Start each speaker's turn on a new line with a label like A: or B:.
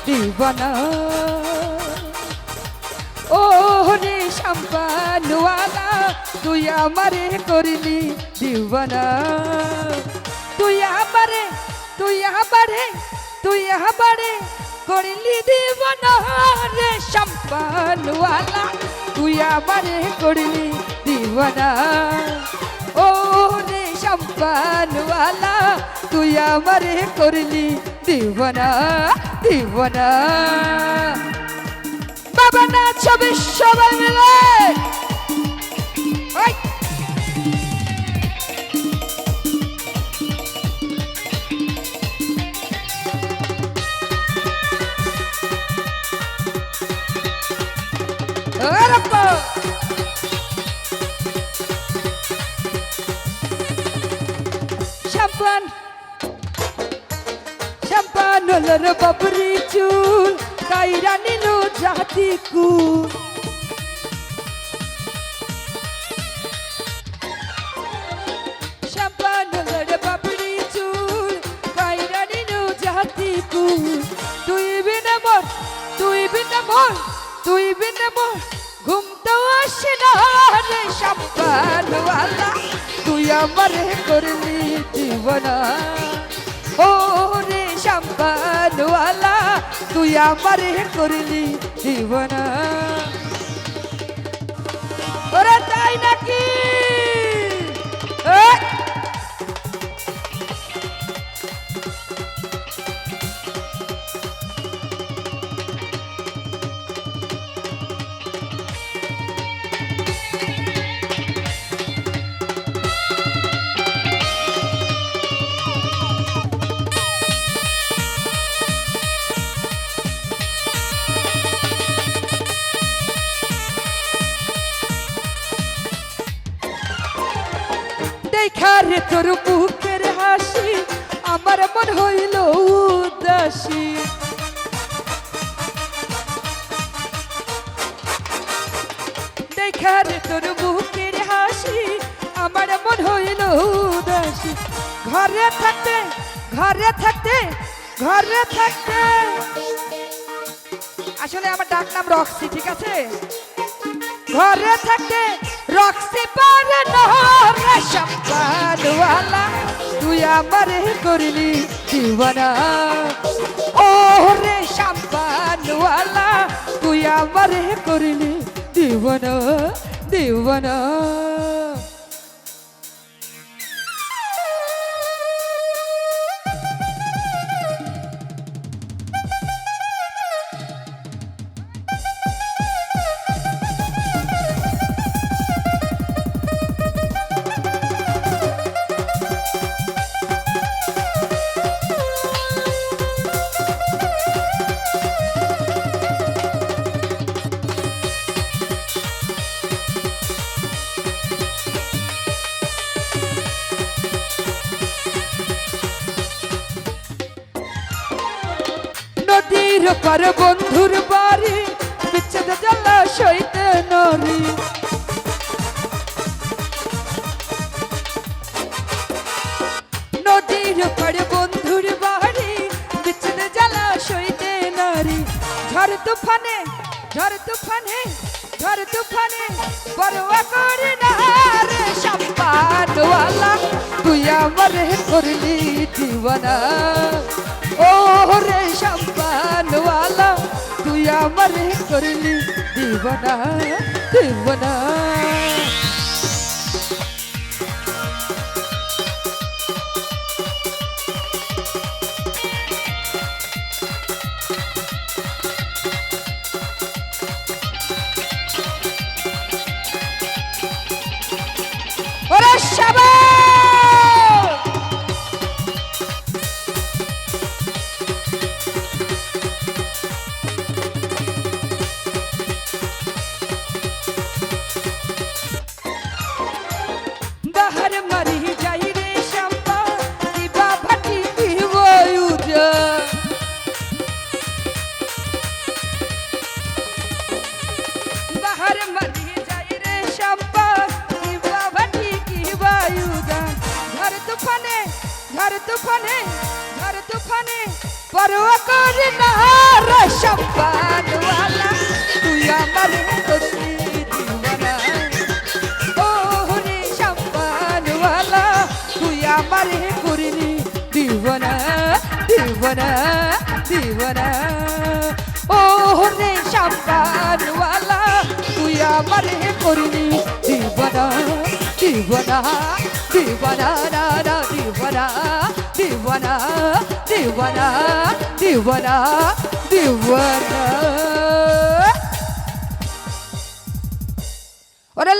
A: দিবানা ও রে সম্পানওয়ালা তুই আমারে করলি দিবানা তুই আমারে করলি দিবানা রে সম্পানওয়ালা তুই আমারে করলি দিবানা ও রে সম্পানওয়ালা তুই আমারে করলি দিবানা দিবানা বাবা না ছবি সবাই মিলে Champagne holo babri chul kaira nilu jati kul Champagne holo babri chul kaira nilu jati kul তুই বিনা মোর ঘুম তো আসে না রে সম্পানওয়ালা তুই আমারে করলি দিবানা ও রে সম্পানওয়ালা তুই আমারে করলি দিবানা ওরে তাই নাকি দেখারে তোর বুকের হাসি আমার মন হইল উদাসী দেখারে তোর বুকের হাসি আমার মন হইল উদাসী ঘরে থাকতে আসলে আমার ডাক নাম রক্সি ঠিক আছে ঘরে থাকতে রক্সি পারে না রে সম্পানওয়ালা তুই আমারে করলি দিবানা ও রে সম্পানওয়ালা তুই আমারে করলি দিবানা দিবানা নদীর পার বন্ধুর বাড়ি বিচ্ছেদ জলাশয়তে নরি নদীর পার বন্ধুর বাড়ি বিচ্ছেদ জলাশয়তে নরি ঝড় তুফানে বড়ুয়া করে না রে সম্পানওয়ালা তুই আমারে করলি দিবানা ও রে সম্পানওয়ালা তুই আমারে করলি দিবানা দিবানা ওরে শাবাশ বাহার মারি যাই রে শাম্পা দিবা ভাটি দিবয়ুজা বাহার মারি যাই রে শাম্পা দিবা ভাটি দিবয়ুজা ঝড় তুফানে পরোয়া করে না রে দিওয়ানা দিওয়ানা ও রে শামকানওয়ালা তুই আমারে করলি দিওয়ানা দিওয়ানা দিওয়ানা না না দিওয়ানা দিওয়ানা দিওয়ানা দিওয়ানা দিওয়ানা ওরে